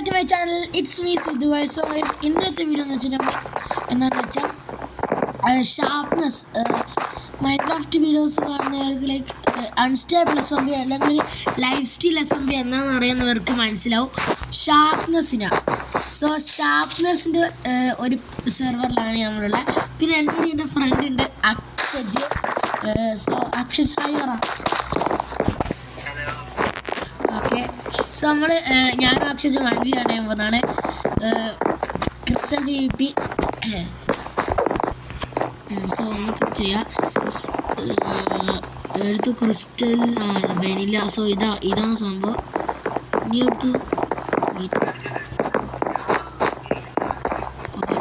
back to my channel. It's me Sidhu guys. So guys, ഇന്നത്തെ video എന്താണെന്ന് വെച്ചാൽ sharpness Minecraft videos കാണുന്നവർക്ക് like unstable assembly അല്ലെങ്കിൽ life style assembly എന്താണെന്ന് അറിയുന്നവർക്ക് മനസ്സിലാവും ഷാർപ്നെസ്സിനാണ്. സോ ഷാർപ്നെസ്സിൻ്റെ ഒരു സെർവറിലാണ് നമ്മളുള്ളത്. പിന്നെ എൻ്റെ ഫ്രണ്ട് ഉണ്ട് അക്ഷജ്. സോ അക്ഷജ് ഹായ് പറ. ഓക്കെ, സോ നമ്മൾ ഞാനും അക്ഷജ് 1v ചെയ്യാൻ പോകുന്നതാണ്. Crystal PvP. സോ നമുക്ക് ചെയ്യാം. എടുത്തു ക്രിസ്റ്റൽ വെനില. സോ ഇതാണ് സംഭവം. ഇനി എടുത്തു ഓക്കെ.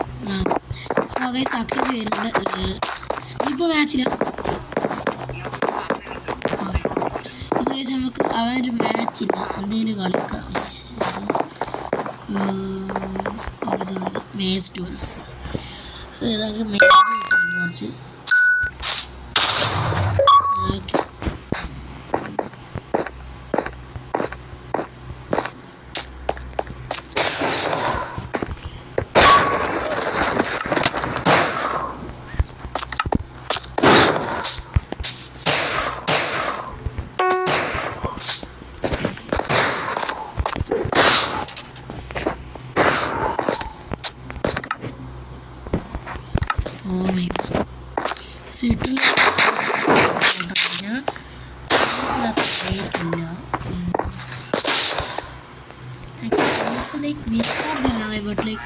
സോ ഗൈസ് അക്ഷജ് വരുന്നുണ്ട്. ഇപ്പോൾ മാച്ചില്ല. നമുക്ക് അവനൊരു മാച്ചില്ല, എന്തെങ്കിലും കളിക്കാം. Maze tools. സോ ഇതൊക്കെ maze tools okay. But like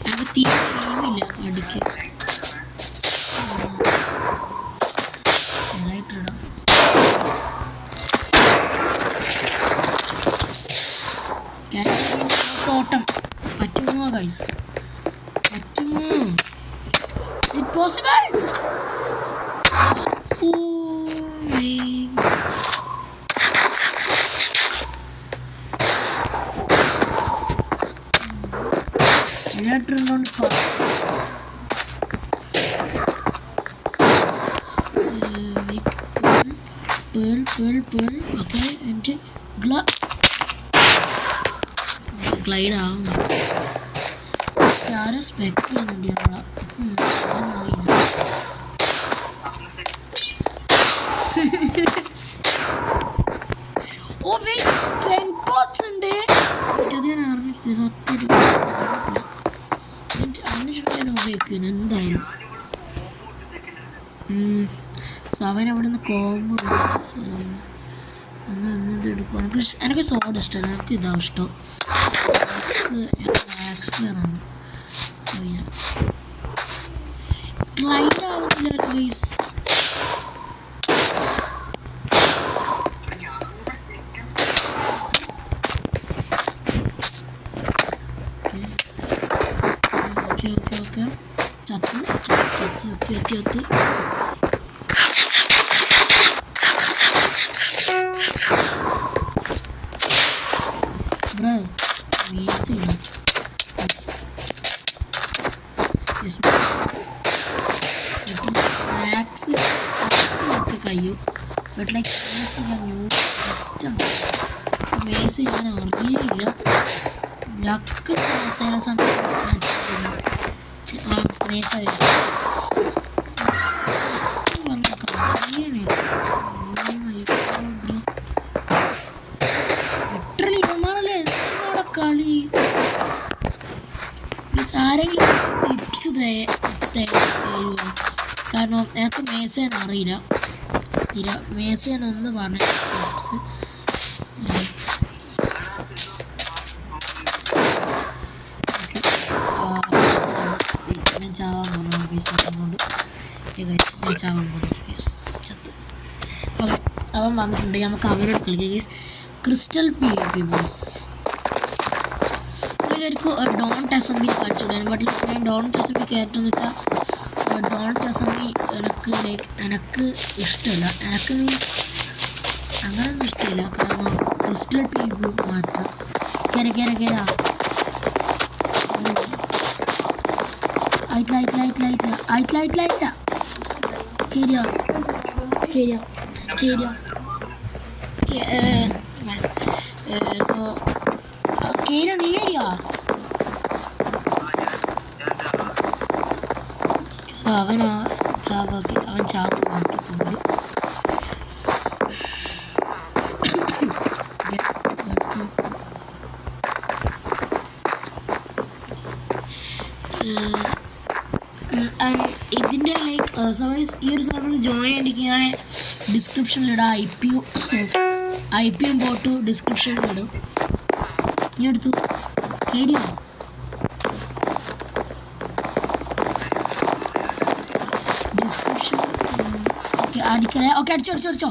എനിക്ക് തീരെ ടൈമില്ല അടുക്ക് ഇടാം. തോട്ടം പറ്റുമോ ഗൈസ്? പറ്റുമോ? Is it possible? Pearl. Okay, and glide ആവുന്നു. ആരും സ്പെക്ട് ചെയ്യുന്നുണ്ട് നമ്മളെ. ഓ വെയിറ്റ്, സ്ട്രെങ്ത് പോട്ട്സ് ഉണ്ട്. ഇത് ഞാൻ അറിഞ്ഞിട്ടില്ല സത്യം. ഉപയോഗിക്കുന്നു എന്തായാലും. അവൻ അവിടെ നിന്ന് കോമ്പോ എടുക്കണം. എനിക്ക് സോഡ് ഇഷ്ടമല്ല, എനിക്ക് ഇതാ ഇഷ്ടം. ആണ്. സോ ക്ലൈഡ് ആവുന്നില്ല പ്ലീസ്. ഓക്കെ ചത്ത് ബ്രോ ഈസി മാക്സ് ഒക്കെ കഴിയും. ബട്ട് ലൈക്ക് മേസ് ഞാൻ അറിയില്ല. ലക്ക് ചില സമയത്ത് മേസ കളി. ആരെങ്കിലും ടിപ്സ് തരുമോ? കാരണം എനിക്ക് മേസേൻ അറിയില്ല. മേസേൻ ഒന്ന് പറഞ്ഞ ടിപ്സ്. ഞാൻ ചാവാൻ പോകുന്നു ചത്ത്. ഓക്കെ, അവൻ വന്നിട്ടുണ്ട്. നമുക്ക് അവരോട് കളിക്കാം guys. Crystal PvP boss. Don't assembly കളിച്ചിട്ടുണ്ട്. ബട്ട് ഞാൻ ഡോണ്ട് അസംബ്ലി കയറ്റെന്ന് വെച്ചാൽ ഡോണ്ട് അസംബ്ലി എനിക്ക് ഇഷ്ടമല്ല. എനിക്ക് മീൻസ് അങ്ങനെയൊന്നും ഇഷ്ടമില്ല. കാരണം ക്രിസ്റ്റൽ PvP മാത്രം കയറ ആയിട്ടില്ല. സോ കേരള ഏരിയ സോ അവൻ ചാവാക്കി അവൻ ചാവാക്കി പോകും. ഇതിൻ്റെ ലൈക്ക് സപ്പോസ് ഈ ഒരു സെർവറിൽ ജോയിൻ ചെയ്യണമെങ്കിൽ ഞാൻ ഡിസ്ക്രിപ്ഷനിലിടാം. ഐ പിയും പോട്ടു ഡിസ്ക്രിപ്ഷനിലിടും. നീ എടുത്തു കേരിയോ ഡിസ്ക്രിപ്ഷൻ ഓക്കെ അടിക്കണേ. ഓക്കെ അടിച്ചോ.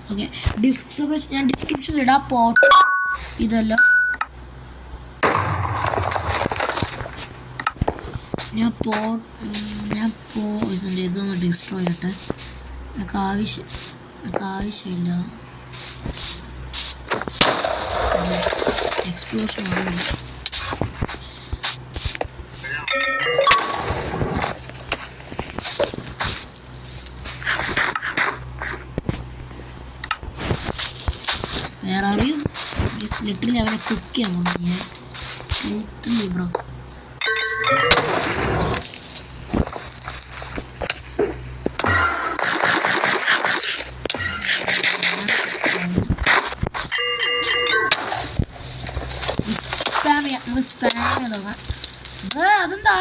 ഓക്കെ ഞാൻ ഡിസ്ക്രിപ്ഷനിലിടാം പോട്ട് ഇതല്ലോ. ഞാൻ പോയിസൻ്റെ ഇതൊന്ന് ഡിസ്ട്രോയ് ചെയ്യട്ടെ. എനിക്ക് ആവശ്യമില്ല. എക്സ്പ്ലോഷൻ ആവില്ല. വേറെ അറിയും ലിറ്ററലി അവനെ കുക്ക് ചെയ്യാൻ പോകുന്നു ഞാൻ ലിറ്ററലി ബ്രോ. സ്പാം തുടങ്ങാം. അതെന്താ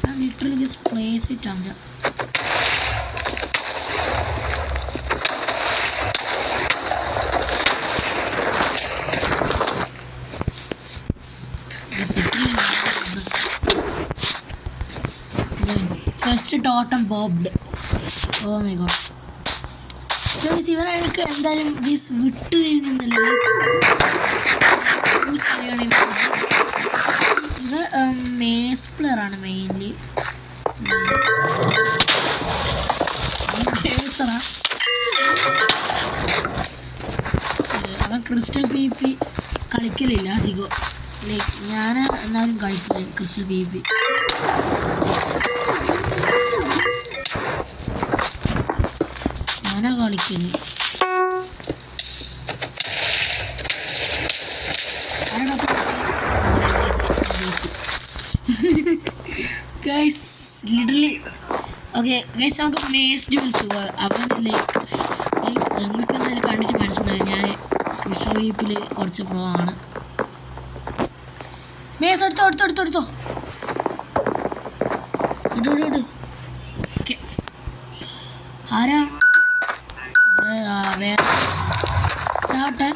ഞാൻ ലിറ്ററലി ജസ്റ്റ് പ്ലേസ് ഇട്ടാണ്. First totem bobbed. Oh my god. So ഇവൻ എനിക്ക് എന്തായാലും വിട്ട് കഴിഞ്ഞല്ലോ. ഇത് മേസ് പ്ലെയറാണ് മെയിൻലി. അവൻ ക്രിസ്റ്റൽ പി കളിക്കലില്ല അധികം. ലൈക്ക് ഞാൻ എന്നാലും കളിക്കില്ല ക്രിസ്റ്റൽ പി. ഞാനാ കളിക്കല്. ഗൈസ് ലിറ്ററലി ഓക്കെ ഗൈസ് നമുക്ക് മേസ് ഡ്യൂൽസ് അവൻ ലൈക്ക് നിങ്ങൾക്ക് എന്തായാലും കണ്ടിട്ട് മനസ്സിലായി ഞാൻ കൃഷ്ണ വീപ്പിൽ കുറച്ച് പ്രോ ആണ്. മേസ് എടുത്തോ ഇട്. ഓക്കെ ആരാ വേറെ ചാവട്ടെ.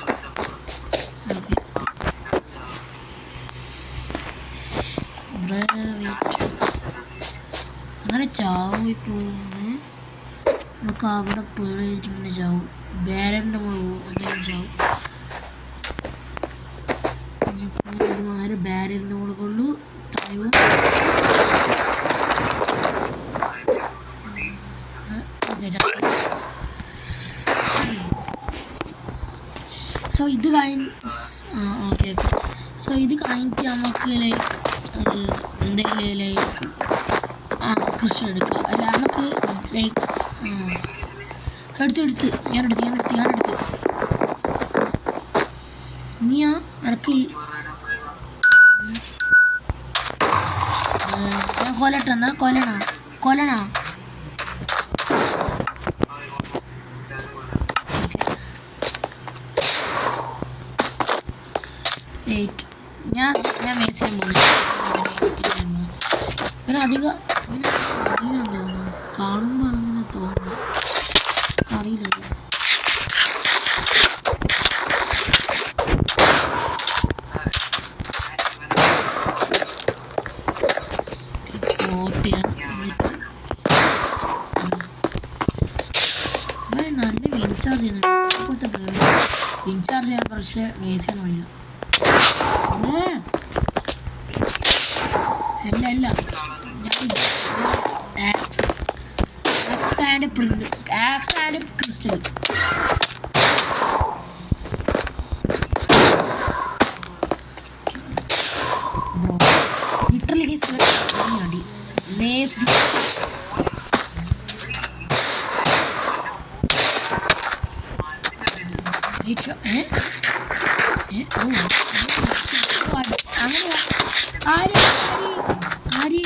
ഓക്കെ അങ്ങനെ ചാവും. ഇപ്പോൾ നമുക്ക് അവിടെ പേടിച്ചിട്ട് പിന്നെ ചാവും. ബാരൻ്റെ മുകളിൽ എന്തെങ്കിലും ചാവും. ആര് ബാരൻ്റെ മുകളിൽ കൊള്ളു താഴ്വും. സോ ഇത് കഴിഞ്ഞിട്ട് നമുക്ക് ലൈക്ക് എന്തെങ്കിലും ലൈക്ക് കൃഷി എടുക്കാം. അല്ല നമുക്ക് ലൈക്ക് എടുത്ത് ഞാനെടുത്ത് നീയാ എനക്ക് ഞാൻ കൊല്ലട്ടെന്നാ കൊല്ലണ ഞാൻ മേസ് ചെയ്യാൻ പോകുന്നു. പിന്നെ അധികം തോന്നുന്നു കാണുമ്പോൾ അങ്ങനെ തോന്നുന്നു. അറിയില്ല നല്ല വിൻചാർജ് ചെയ്യുന്നുണ്ട്. ഇപ്പോഴത്തെ വിൻചാർജ് ചെയ്യാൻ പക്ഷേ മേസ് ചെയ്യാൻ വഴിയില്ല. അല്ല ആക്സ് ആൻഡ് ക്രിസ്റ്റൽ ലിറ്ററലി മതി. മേസ് ആര് ആര്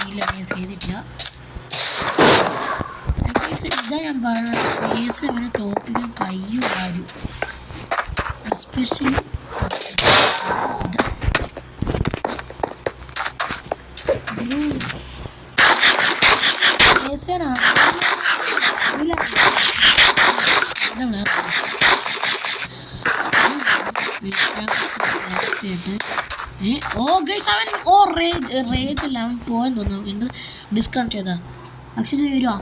ഇല്ല കേസ് ചെയ്തിട്ടില്ല. ഇതാ ഞാൻ പറഞ്ഞത്, കേസിൽ അവനെ തോപ്പിക്കാൻ കയ്യും ആരും, എസ്പെഷ്യലി റേജല്ല, അവൻ പോയെന്ന് തോന്നുന്നു. എന്ത് ഡിസ്കണക്ട് ചെയ്താ? അക്ഷയ് വരുമോ?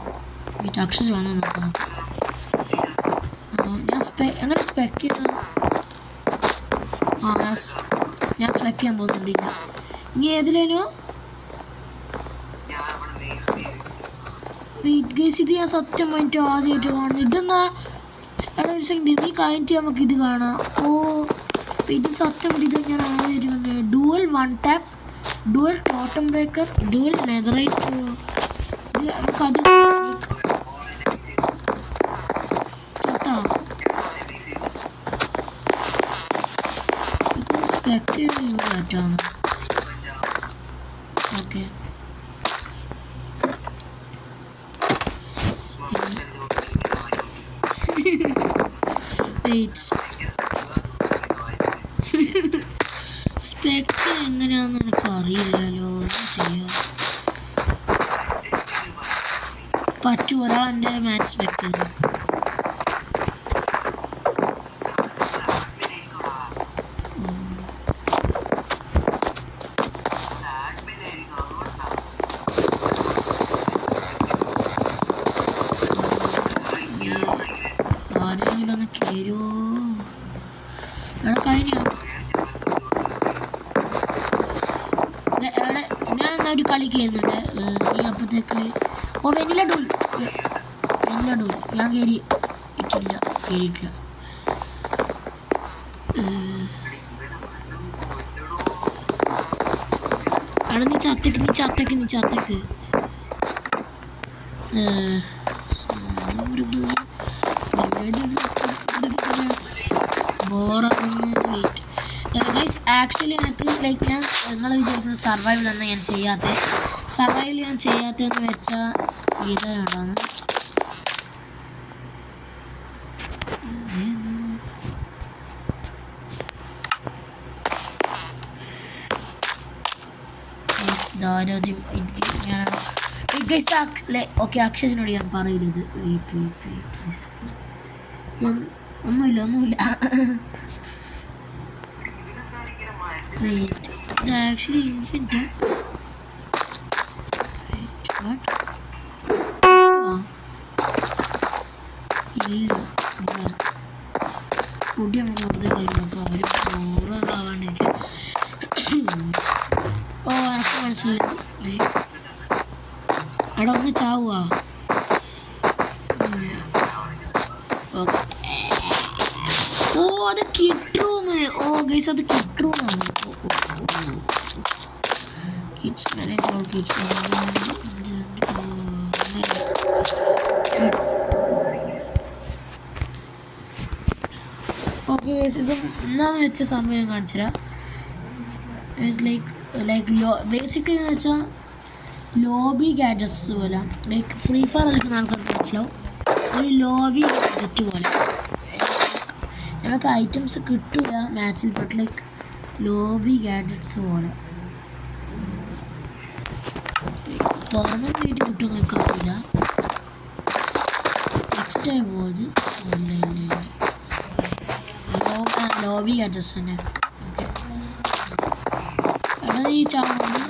വീട്ടിൽ അക്ഷയ് വന്നു നോക്കാം. എങ്ങനെ സ്പെക്ക് ചെയ്ത? ഞാൻ സ്പെക്ക് ചെയ്യാൻ പോകുന്നുണ്ടില്ല. ഇനി ഏതിലേനോ വെയിറ്റ് ഗൈസ്, ഇത് ഞാൻ സത്യമായിട്ട് ആദ്യമായിട്ട് കാണുന്നു. ഇതെന്നാ എടാ ഒരു സെക്കൻഡ്, നീ കഴിഞ്ഞിട്ട് നമുക്ക് ഇത് കാണാം. ഓ ഇത് സത്യമായിട്ട് ഇത് ഞാൻ ആദ്യമായിട്ട് കണ്ടു. Dual one tap, dual ടോട്ടം breaker, dual netherite. ഇത് നമുക്കത് ചത്താ സ്പെക്ട് പറ്റാണ്. ഓക്കെ സ്പെക്ട് എങ്ങനെയാണെന്ന് എനിക്ക് അറിയില്ലല്ലോ. ചെയ്യാം പറ്റും. ഒരാൾ എൻ്റെ മാച്ച് സ്പെക്ട് ചെയ്തു. ആരെങ്കിലും ഒന്ന് കയറുമോ? എവിടെ കഴിഞ്ഞോ? ഞാനെന്നാ ഒരു കളി ചെയ്യുന്നുണ്ട്. നീ അപ്പത്തേക്ക് ഓ വെനില ഡൂൾ ഞാൻ കയറിയിട്ടില്ല. അവിടെ നീ ചത്തേക്ക് ആക്ച്വലി എനിക്ക് ലൈക്ക് ഞാൻ നിങ്ങൾ വിചാരിക്കുന്നത് സർവൈവൽ ഞാൻ ചെയ്യാത്തതെന്ന് വെച്ചാൽ ഇതാണ്. ഓക്കെ അക്ഷയനോട് ഞാൻ പറയില്ലത്. ഒന്നുമില്ല ഇത് ആക്ച്വലി ഇൻഫിനിറ്റ് ഇല്ല കുടി നമ്മൾ വെറുതെ കൈ നോക്കാം. അവർ പോറാവാണ്ടിരിക്കുക. ഓ എനിക്ക് മനസ്സിലായി. എടാ ഒന്ന് ചാവുക. ഓ അത് കിഡ് റൂം. ഓ ഗൈസ് അത് കിഡ് റൂമാണ്. Kids manage all kids. Okay guys ഇത് എന്നാന്ന് വെച്ച സമയം കാണിച്ചുതരാം. ലൈക്ക് ബേസിക്കലി എന്ന് വെച്ചാൽ ലോബി ഗാഡ്ജറ്റ്സ് പോലെ, ലൈക്ക് ഫ്രീ ഫയർ കളിക്കുന്ന ആൾക്കാർക്ക് മനസ്സിലാവും. ഒരു ലോബി ഗാഡ്ജറ്റ് പോലെ നമുക്ക് ഐറ്റംസ് കിട്ടില്ല മാച്ചിൽ പെട്ട്, ലൈക്ക് ലോബി ഗാഡ്ജറ്റ്സ് പോലെ. പുറമെ വീട്ടിൽ കിട്ടും നിൽക്കാറില്ല. നെക്സ്റ്റ് ടൈം പോയത് ലോബി ഗാഡ്ജറ്റ്സ് തന്നെ. ഓക്കെ എടാ ഈ ചാവുന്നു.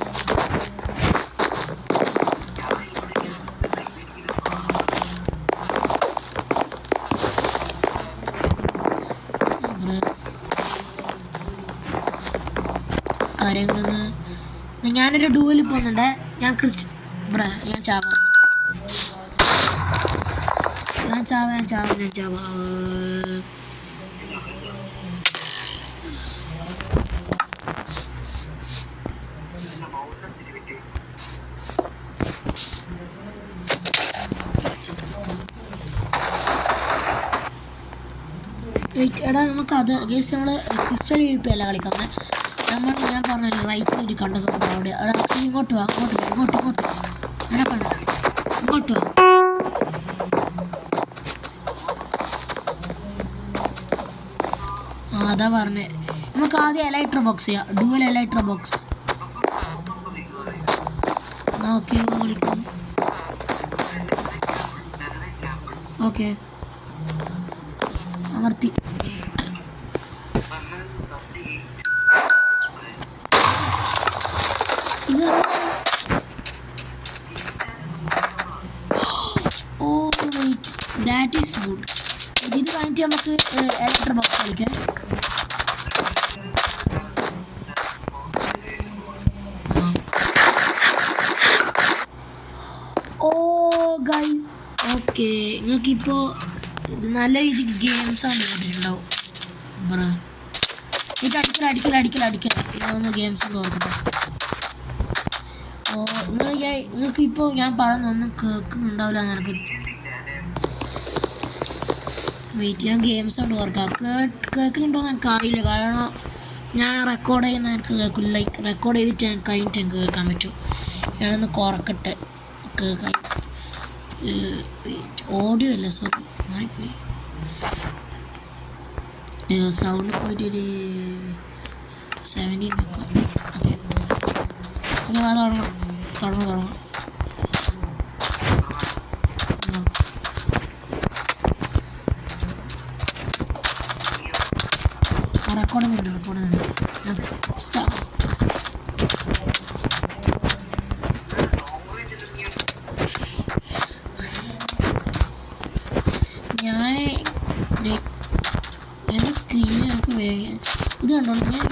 ആരെങ്കിലും ഞാനൊരു ഡൂവലിൽ പോകുന്നുണ്ട്. ഞാൻ ചാവാ വെയിറ്റ് എടാ നമുക്ക് അത് ഗേസ് നമ്മൾ ക്രിസ്റ്റൽ വി പി അല്ല കളിക്കുന്നത്. ഞാൻ പറഞ്ഞല്ലോ റൈറ്റിൽ കണ്ട സംഭവം അവിടെ ആക്ച്വലി ഇങ്ങോട്ട് വാ അങ്ങനെ കണ്ട ഇങ്ങോട്ട് വാ. അതാ പറഞ്ഞേ നമുക്ക് ആദ്യം എലൈട്ര ബോക്സ് ചെയ്യാം. Dual elytra box. ഓക്കെ വിളിക്കാം. ഓക്കെ അമർത്തി. ഓ വെയിറ്റ് ദാറ്റ് ഈസ് ഗുഡ്. ഇത് കഴിഞ്ഞിട്ട് നമുക്ക് എലക്ട്ര ബോക്സ് കളിക്കാം. ഓ ഗൈ ഓക്കെ നിങ്ങൾക്കിപ്പോൾ നല്ല രീതിക്ക് ഗെയിംസാണ് കേട്ടിട്ടുണ്ടാവും. ഇത് അടിക്കല ഇതൊന്ന് ഗെയിംസ് കൊണ്ട് ഓർക്കട്ടെ. ഓ നിങ്ങൾക്ക് ഇപ്പോൾ ഞാൻ പറയുന്നൊന്നും കേൾക്കുന്നുണ്ടാവില്ല. നിനക്ക് വെയിറ്റ് ഞാൻ ഗെയിംസ് കൊണ്ട് ഓർക്കാം. കേൾക്കുന്നുണ്ടോയെന്ന് എനിക്ക് അറിയില്ല. കാരണം ഞാൻ റെക്കോർഡ് ചെയ്യുന്ന എനിക്ക് കേൾക്കില്ല. ലൈക്ക് റെക്കോർഡ് ചെയ്തിട്ട് ഞാൻ കഴിഞ്ഞിട്ട് എനിക്ക് കേൾക്കാൻ പറ്റും. ഞാനൊന്ന് കുറക്കട്ടെ. കേൾക്കാൻ ഓഡിയോ അല്ല സോറി മാറിപ്പോയി. സൗണ്ട് പോയിട്ടൊരു 17 ഓക്കെ തുടങ്ങാം. റെക്കോർഡിംഗ് എൻ്റെ സ്ക്രീൻ നമുക്ക് വേഗം ഇത് കണ്ടോളൂ. ഞാൻ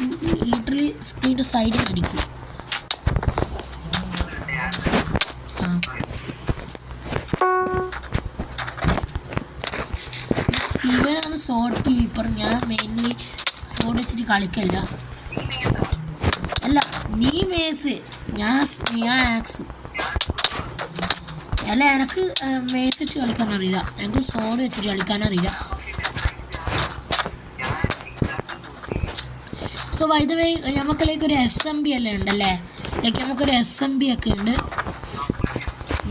ലിറ്ററലി സ്ക്രീനിൻ്റെ സൈഡിൽ അടിക്കും. ഇവനാണ് സോഡ് കീപ്പർ. ഞാൻ മെയിൻലി സോഡ് വെച്ചിട്ട് കളിക്കല്ല. അല്ല നീ മേസ്, ഞാൻ ആക്സ്. അല്ല എനിക്ക് മേസ് വെച്ച് കളിക്കാനറിയില്ല. എനിക്ക് സോഡ് വെച്ചിട്ട് കളിക്കാനറിയില്ല. സോ ബൈ ദ വേ നമുക്ക് ലൈക്ക് ഒരു SMB എല്ലാം ഉണ്ടല്ലേ. ലൈക്ക് നമുക്കൊരു SMB ഒക്കെ ഉണ്ട്,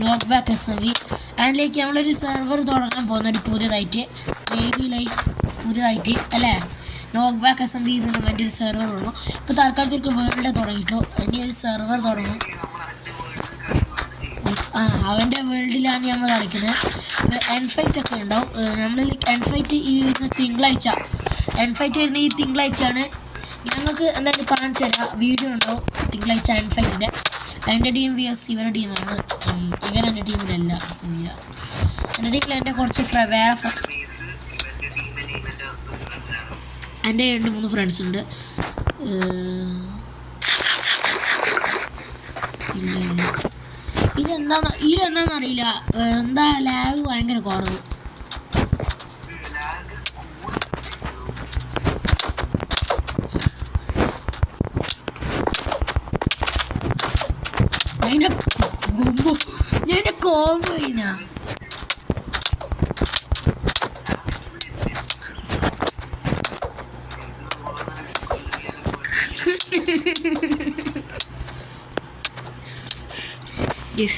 നോക്ക് ബാക്ക് SMB. ആൻഡ് ലൈക്ക് നമ്മളൊരു സെർവർ തുടങ്ങാൻ പോകുന്നൊരു പുതിയതായിട്ട് മേ ബി ലൈക്ക് പുതിയതായിട്ട് അല്ലേ. നോക്ക് ബാക്ക് SMB എന്നുള്ള എൻ്റെ ഒരു സെർവർ തുടങ്ങും. ഇപ്പോൾ തൽക്കാലത്തേക്ക് വേൾഡ് തുടങ്ങിയിട്ടോ. ഇനി ഒരു സെർവർ തുടങ്ങും. അവൻ്റെ വേൾഡിലാണ് നമ്മൾ കളിക്കുന്നത്. N5 ഒക്കെ ഉണ്ടാവും. നമ്മൾ ലൈക്ക് N5 ഈ തിങ്കളാഴ്ച വരുന്ന ഈ തിങ്കളാഴ്ചയാണ്. ഞങ്ങൾക്ക് എന്തായാലും കാണിച്ചു തരാം. വീഡിയോ ഉണ്ടാവും തിങ്കളാഴ്ച N5ൻ്റെ. എൻ്റെ ടീം vs ഇവരുടെ ടീമാണ്. ഇവൻ എൻ്റെ ടീമിലല്ല. എൻ്റെ ടീമിൽ എൻ്റെ കുറച്ച് വേറെ എൻ്റെ 2-3 ഫ്രണ്ട്സ് ഉണ്ട്. ഇതെന്താണെന്നറിയില്ല. എന്താ ലാഗ് ഭയങ്കര കുറവ്. ഞാൻ കോംബോ ചെയ്യുന്ന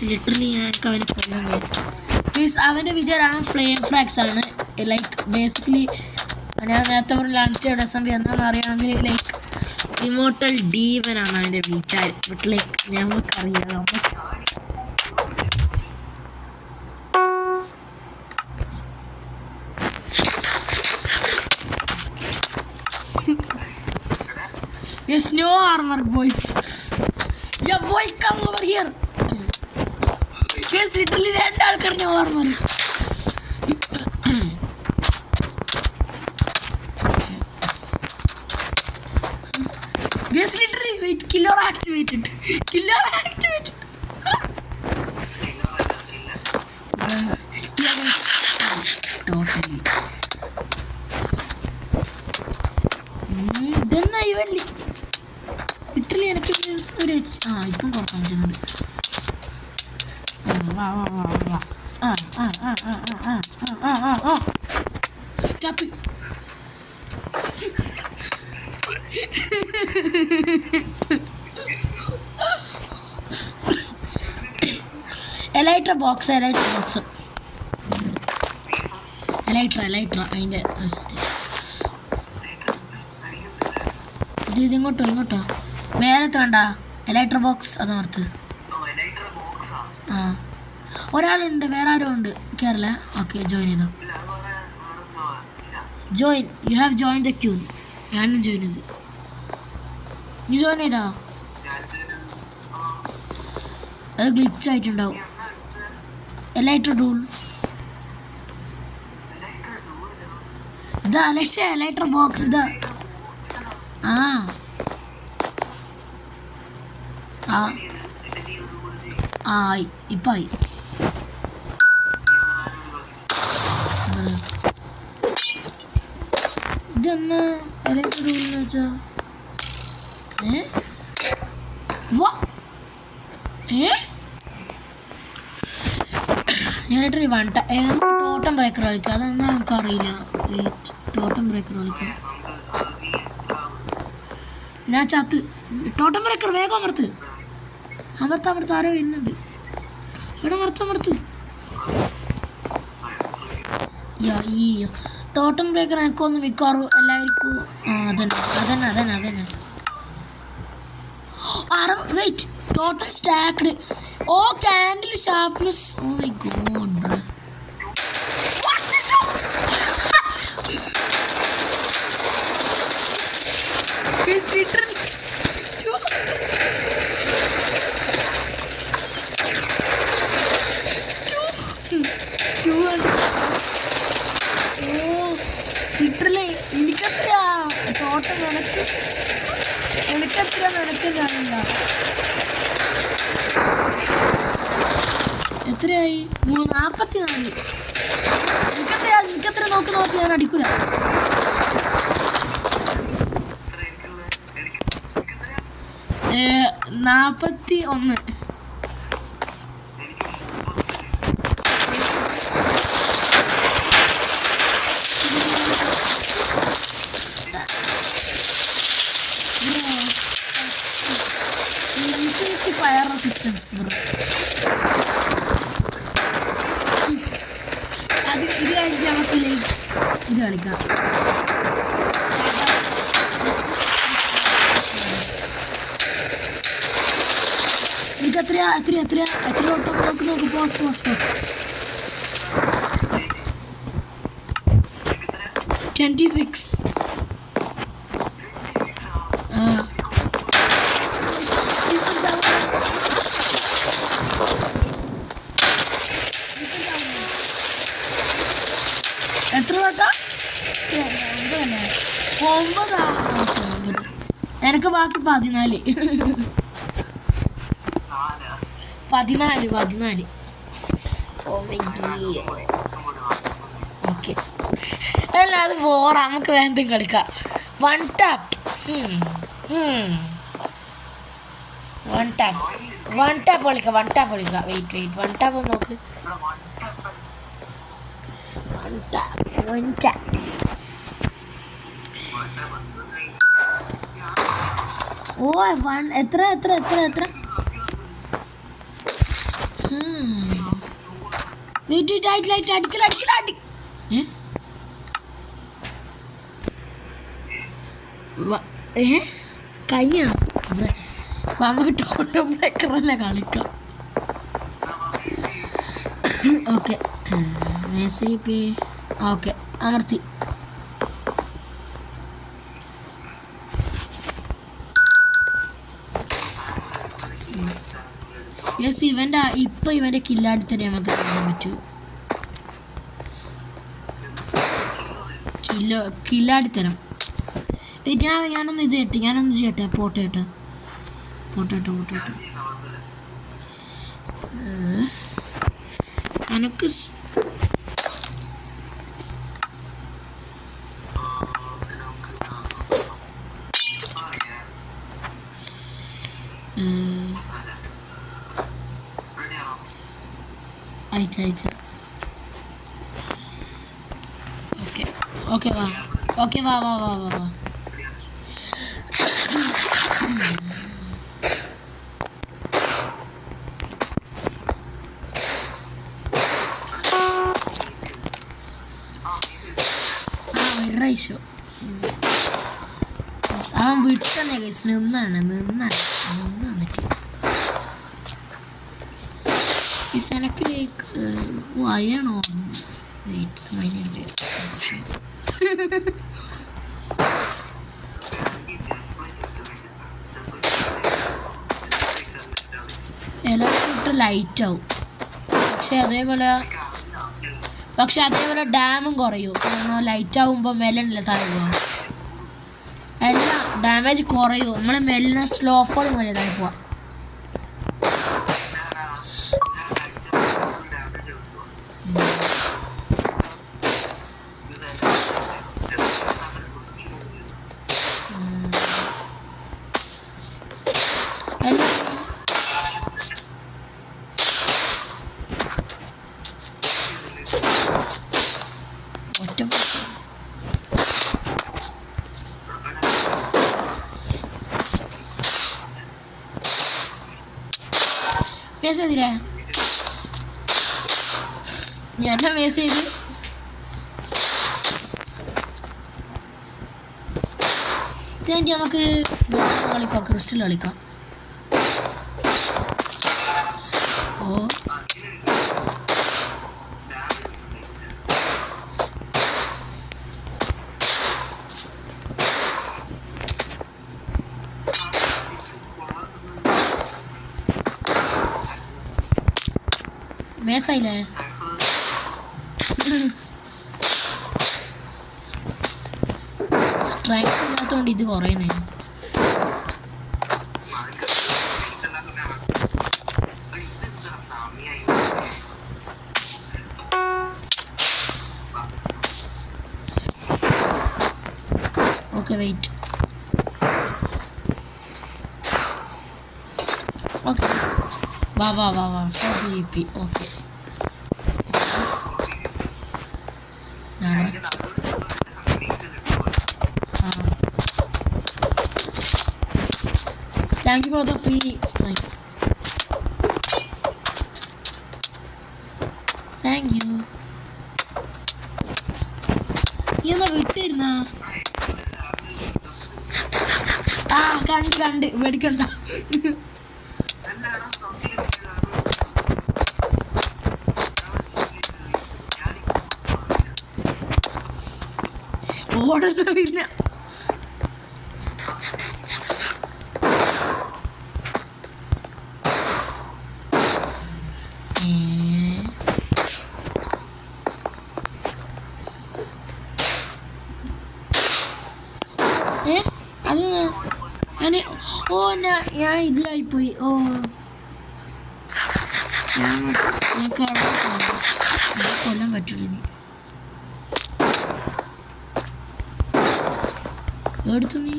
ലിറ്ററലി ഞങ്ങൾക്ക് അവനെ കൊല്ലാൻ പറ്റും. അവൻ്റെ വിചാരം അവൻ ഫ്ലെയിം ഫ്രാക്സ് ആണ്. ലൈക്ക് ബേസിക്കലി ഞാൻ നേരത്തെ പറഞ്ഞ അൺസ്റ്റേബിൾ SMB എന്താണെന്ന് അറിയാമെങ്കിൽ ലൈക്ക് ഇമോർട്ടൽ ഡീവനാണ് അവൻ്റെ വിചാരം. ബട്ട് ലൈക്ക് നമുക്കറിയാം. Yes, no armor, boys. Yeah, boys, come over here. Yes, literally, രണ്ട് ആൾക്കാർ no armor. Yes, literally, wait, killer activated. Totally. ഇതെന്നാ ഇവൻ ലിറ്ററലി എനിക്ക് ഒരു ഇപ്പം കുറക്കാൻ പറ്റുന്നുണ്ട്. ചത്ത് എലൈട്ര ബോക്സ് എലൈട്ര അതിൻ്റെ ഇങ്ങോട്ടോ മേലത്ത് കണ്ട എലൈട്ര ബോക്സ് അത് ഓർത്ത്. ആ ഒരാളുണ്ട്, വേറെ ആരും ഉണ്ട്, കേരള. ഓക്കെ, ജോയിൻ ചെയ്തോ. Join, you have join the queue. ഞാനും ജോയിൻ ചെയ്തു. നീ ജോയിൻ ചെയ്തോ? അത് ഗ്ലിച്ച് ആയിട്ടുണ്ടാവും. എലൈട്ര ഡൂൾ ഇതാ അലക്ഷ്യ, എലൈട്ര ബോക്സ് ഇതാ. ആ ആ ആയി, ഇപ്പം ആയി. ഇതെന്നാ എലൈട്ര ഡൂൾ എന്ന് വെച്ചാ? ഞാനായിട്ട് ടോട്ടം ബ്രേക്കർ കളിക്കാം. അതെന്നാ എനിക്കറിയില്ല. ടോട്ടം ബ്രേക്കർ കളിക്കാം. ഞാൻ ചത്ത്. ടോട്ടം ബ്രേക്കർ വേഗം അമർത്ത്. ആരോ വരുന്നുണ്ട്. ഇവിടെ അമർത്ത്. ഈ ടോട്ടം ബ്രേക്കർ എനിക്കൊന്ന് മിക്കാറും എല്ലാവർക്കും. അതന്നെ. Wait, total stacked. Oh, candle sharpness. Oh my god bro. It's literally എനിക്കത്ര ടോട്ടൽ നിനക്ക് കാണില്ല. എത്രയായി? 44. എനിക്കത്ര നോക്ക്, ഞാൻ അടിക്കൂല. 41. Fire resistance bro. ഇത് കഴിഞ്ഞ് നമുക്ക് ഇത് കളിക്കാം. എനിക്ക് എത്ര നോക്ക്. പോസ് 26. എത്ര വട്ടം? 9. എനിക്ക് ബാക്കി 14. 14. ഓക്കെ, അല്ല അത് പോറാ. നമുക്ക് വേഗം കളിക്കാം. വൺ ടാപ്പ് കളിക്കാം. വെയിറ്റ്, വൺ ടാപ്പ് നോക്ക്. ഓ, എത്ര വെയിറ്റ്, അടിക്കല. കഴിഞ്ഞ നമുക്ക് ടോട്ടം ബ്രേക്കർ തന്നെ കളിക്കാം. ഓക്കെ, ഓക്കെ, അമർത്തി. ഇവന്റെ കില്ലാടി തന്നെ നമുക്ക് കാണാൻ പറ്റൂ. കില്ലാടിത്തരം. ഞാനൊന്ന് ചെയ്യട്ടെ. പോട്ടെ. എനക്ക് ഓക്കെ വാ. റൈഷോ അവൻ വിട്ടന്നെ ഗൈസ് നിന്നാണ് ഈ സെനക്കിലേക്ക് അയണോ വെയിറ്റ് മൈനുണ്ട് ഇലക്ട്രിക് ലൈറ്റ് ആവും പക്ഷെ അതേപോലെ ഡാമും കുറയും കാരണം ലൈറ്റ് ആവുമ്പോൾ മെല്ലനല്ലേ താഴുക അല്ല ഡാമേജ് കുറയും നമ്മൾ മെല്ലിനെ സ്ലോ ഫോൾ പോലെ താഴെ പോവാം മേസ് ചെയ്തില്ലേ ഞാൻ മേസ് ചെയ്ത് ഇതെങ്കിൽ നമുക്ക് കളിക്കാം ക്രിസ്റ്റൽ കളിക്കാം ഓ മേസായില്ലേ സ്ട്രൈക്ക് ഇല്ലാത്തതുകൊണ്ട് ഇത് കുറയുന്നേ ഓക്കെ വെയിറ്റ് ഓക്കെ വാ so B okay Thank you for the free spike. Thank you. നീ എന്നാ വിട്ടിരുന്ന കണ്ട് മേടിക്കണ്ട ഓടുന്ന പിന്നെ ഞാൻ ഇതിലായിപ്പോയി ഞങ്ങൾക്ക് കൊല്ലാൻ പറ്റില്ല ഇനി എടുത്തു നീ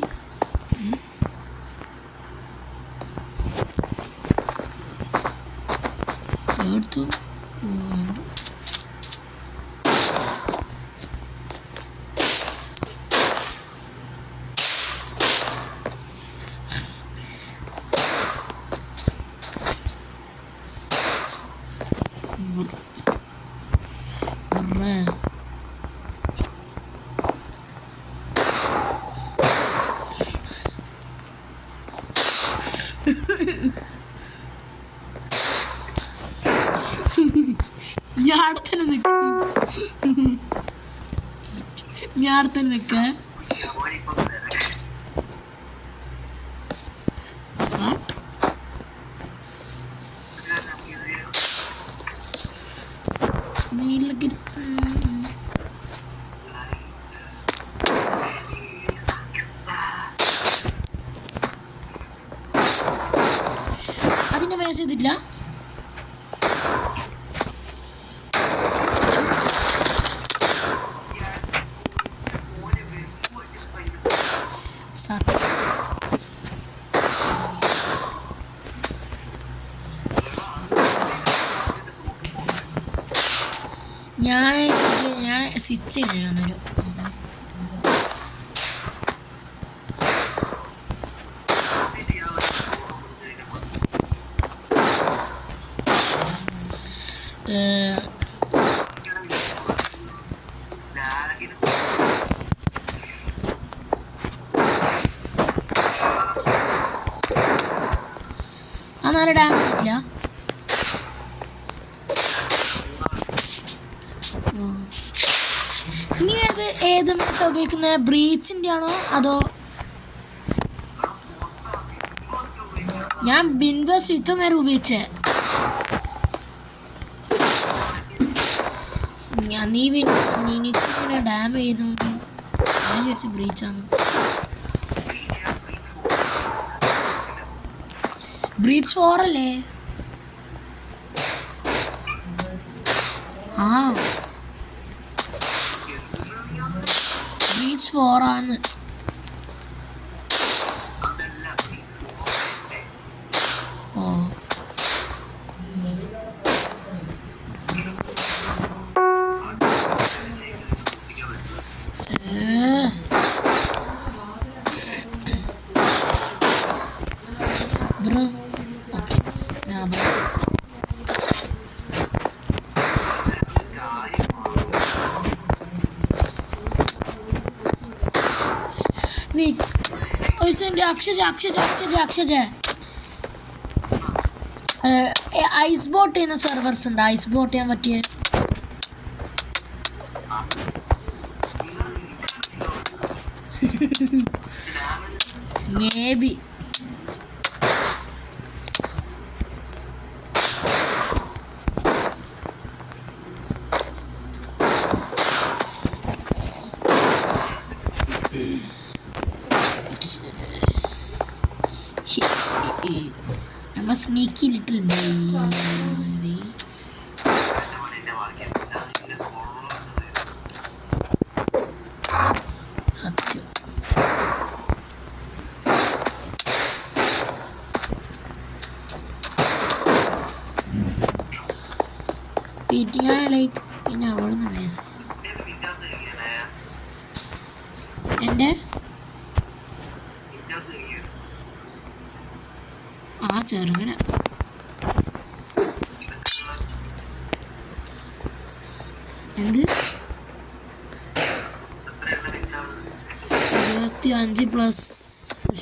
എടുത്തു ഞാൻ അടുത്തന്നെ നിൽക്ക അതിന്റെ മേസ് ചെയ്തിട്ടില്ല ഞാൻ സ്വിച്ച് ചെയ്തിരുന്നൊരു ആ നല്ല ഡാമേജ് ഇല്ല. നീ ഏത് മാച്ച ഉപയോഗിക്കുന്നത്? ബ്രീച്ചിൻ്റെ ആണോ അതോ? ഞാൻ ബിൻബസ് ഇത്ര നേരം ഉപയോഗിച്ചേ. നീ ഇങ്ങനെ ഡാമേജ് ചെയ്തു ഞാൻ വിചാരിച്ചു ബ്രീച്ചാണ്. ബ്രീച്ച് 4 അല്ലേ? ആ ബ്രീച്ച് 4 ആണ്. ഓ ബ്രോ ഓക്കെ ഞാൻ ബ്രോ അക്ഷജ ഐസ് ബോട്ട് ചെയ്യുന്ന സെർവേഴ്സ് ഉണ്ട്. ഐസ് ബോട്ട് ചെയ്യാൻ പറ്റിയ may be I'm a sneaky little baby. സത്യം. ലൈക്ക് പിന്നെ അവിടുന്ന് വയസ്സ് എൻ്റെ ആ ചെറുങ്ങനെ എന്ത് 25 പ്ലസ്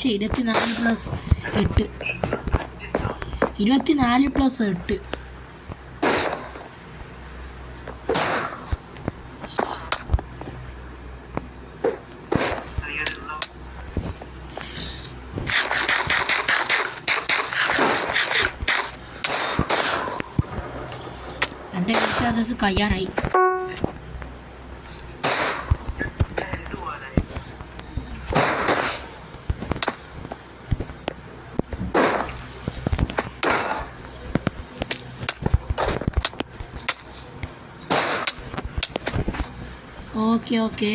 24 പ്ലസ് 8 24 പ്ലസ് 8 എൻ്റെ റീചാർജസ് കഴിയാനായി. Okay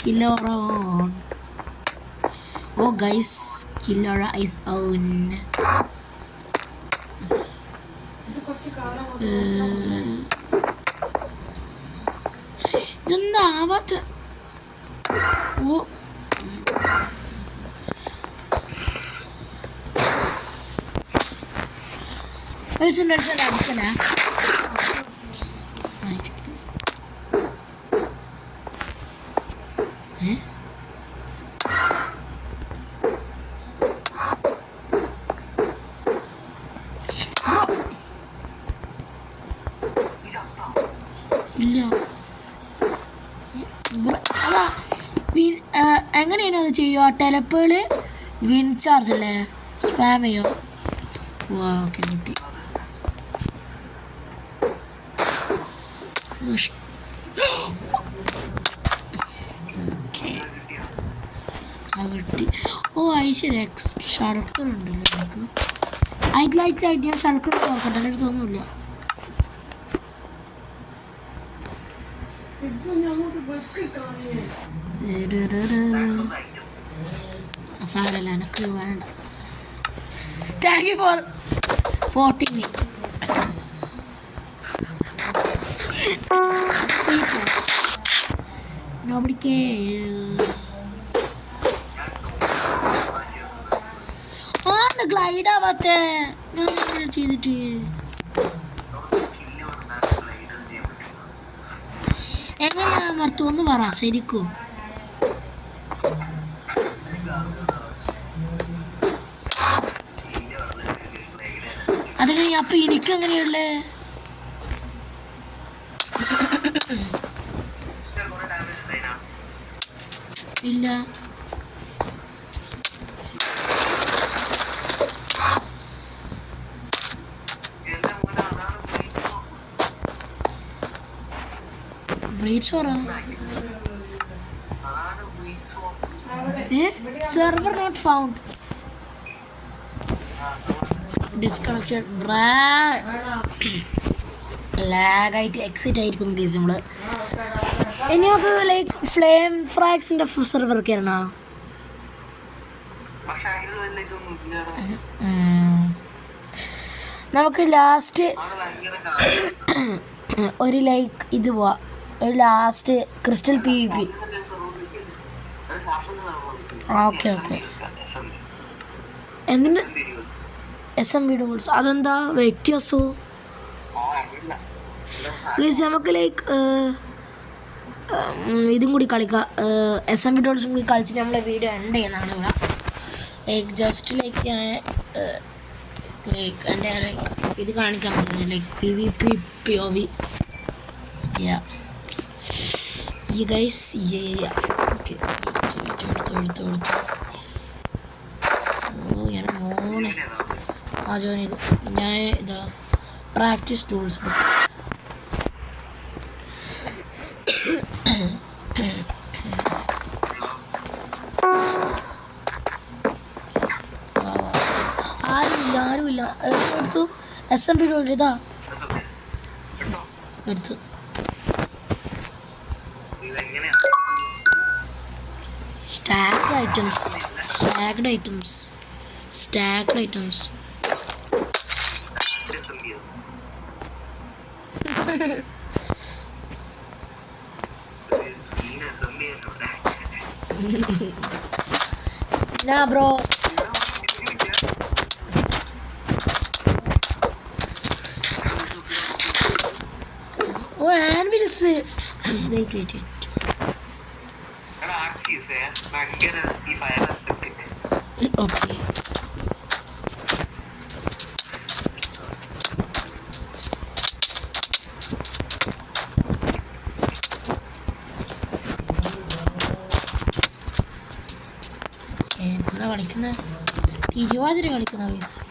Killer on. Oh guys, Killer is on. ഇതെന്താ ആവാത്ത? ഓ അടിക്കണേ. ഇല്ല അതാ എങ്ങനെയാണ് അത് ചെയ്യുക? ടെലപ്പേള് വിൻ ചാർജ് അല്ലേ സ്പാം ചെയ്യോ? ഓക്കെ കിട്ടി. കിട്ടി. ഓ ഐശ്വര്യ എക്സ്ട്രാ ഷർക്കർ ഉണ്ടല്ലോ നമുക്ക്. ലൈറ്റ് ഞാൻ ഷർക്കർ നോക്കട്ടെ, എൻ്റെ അടുത്തൊന്നുമില്ല. സാരല്ല എനക്ക് വേണ്ട. Thank you for 40 me. Nobody cares. On the glide ആവാത്തെ ചെയ്തിട്ട് എങ്ങനെയാ മർത്തു ഒന്ന് പറ ശരിക്കും. അത് കഴിഞ്ഞ അപ്പൊ എനിക്ക് എങ്ങനെയുള്ളേ? ഇല്ല സെർവർ നോട്ട് ഫൗണ്ട് ഡിസ്കണക്ഷൻ ലാഗായിട്ട് എക്സിറ്റ് ആയിരിക്കും കേസ് നമ്മള്. ഇനി നമുക്ക് ലൈക്ക് ഫ്ലെയിം ഫ്രാക്സിന്റെ സെർവർ കയറണോ? നമുക്ക് ലാസ്റ്റ് ഒരു ലൈക്ക് ഇത് പോവാ, ഒരു ലാസ്റ്റ് ക്രിസ്റ്റൽ PvP. ഓക്കെ എന്തിൻ്റെ SMB ടൂൾസ് അതെന്താ വ്യത്യാസോ? നമുക്ക് ലൈക്ക് ഇതും കൂടി കളിക്കാം, SMB ടൂൾസും കൂടി കളിച്ചിട്ട് നമ്മളെ വീഡിയോ എൻഡ് ചെയ്യുന്നതാണ് ഇവിടെ. ലൈക്ക് ജസ്റ്റ് ലൈക്ക് എൻ്റെ ലൈക്ക് ഇത് കാണിക്കാൻ പറ്റുന്നത് like PvP POV. You guys, okay. എടുത്തു ഞാൻ മോനെ ജോയിൻ ചെയ്തു. ഞാൻ ഇതാ പ്രാക്ടീസ് ടൂൾസ് ആരുമില്ല എടുത്തു. SMB ടൂൾ ഇതാ എടുത്തു. Stacked items. Nah bro. Oh, anvils. Wait. Okay. എന്താ കളിക്കുന്ന തിരുവാതിര കളിക്കുന്ന വയസ്സ്.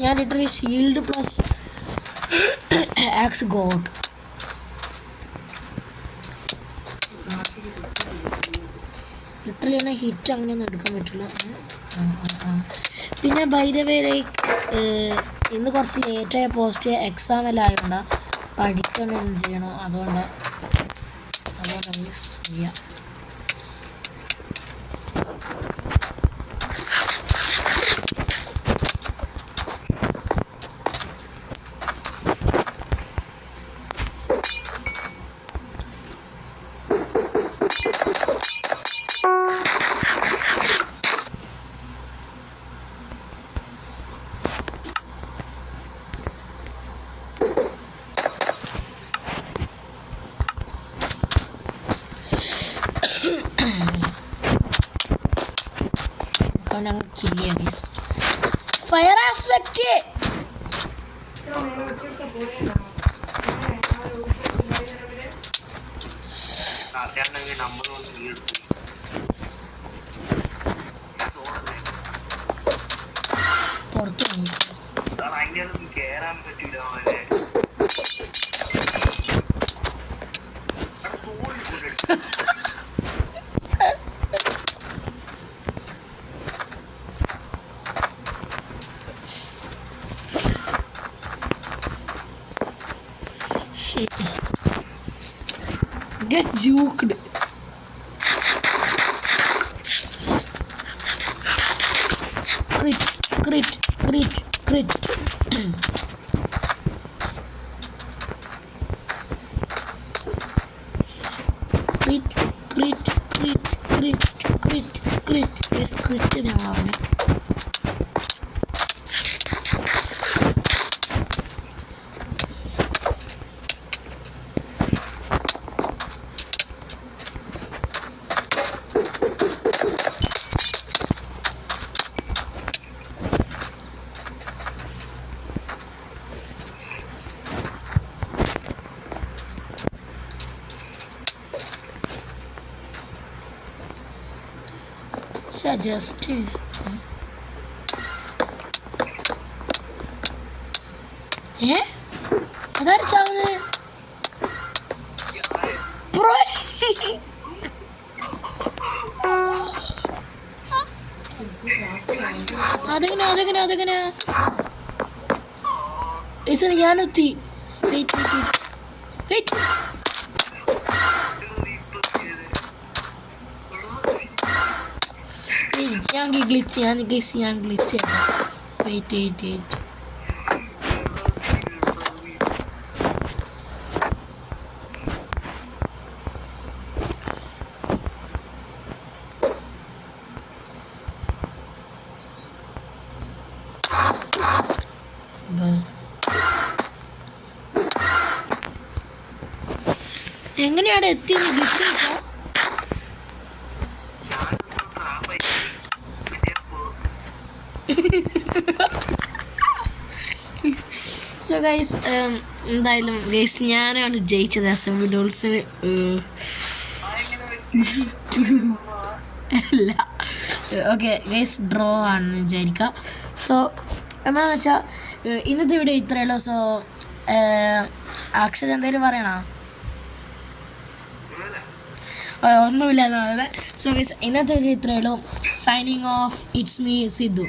ഞാൻ literally shield plus axe god. Literally തന്നെ ഹിറ്റ് അങ്ങനെയൊന്നും എടുക്കാൻ പറ്റില്ല. പിന്നെ ബൈ ദ വേ ലൈക്ക് ഇന്ന് കുറച്ച് ലേറ്റായ പോസ്റ്റ് എക്സാം എല്ലാം ആയതുകൊണ്ടാണ്, പഠിക്കണം ചെയ്യണം, അതുകൊണ്ട് ചെയ്യാം. ഞങ്ങൾ കില്ല് ചെയ്യാം ഗൈസ്. ഫയർ ആസ്പെക്റ്റ് പുറത്ത് കേറാൻ പറ്റില്ല. Get juked. Crit. Guys quit ഞങ്ങളവന്. Justice. അതാര് ചാവുന്നത്? അതെങ്ങനെ ഞാനെത്തി. വെയിറ്റ് ഞാൻ ഗ്ലിച്ച് വെയിറ്റ് എങ്ങനെയാണ് എത്തിയത്? ഗ്ലിച്ച് സോ ഗൈസ് എന്തായാലും ഗൈസ് ഞാനാണ് ജയിച്ചത് അസംബ്ലി ഡോൾസിന്. അല്ല ഓക്കെ ഗൈസ് ഡ്രോ ആണെന്ന് വിചാരിക്കാം. സോ എന്താണെന്ന് വെച്ചാൽ ഇന്നത്തെ വീഡിയോ ഇത്രയേ ഉള്ളൂ. സോ അക്ഷര എന്തെങ്കിലും പറയണോ? ഒന്നുമില്ല എന്ന് പറയുന്നത്. സോ ഗൈസ് ഇന്നത്തെ വീഡിയോ ഇത്രയേ ഉള്ളൂ. Signing off. It's me Sidhu.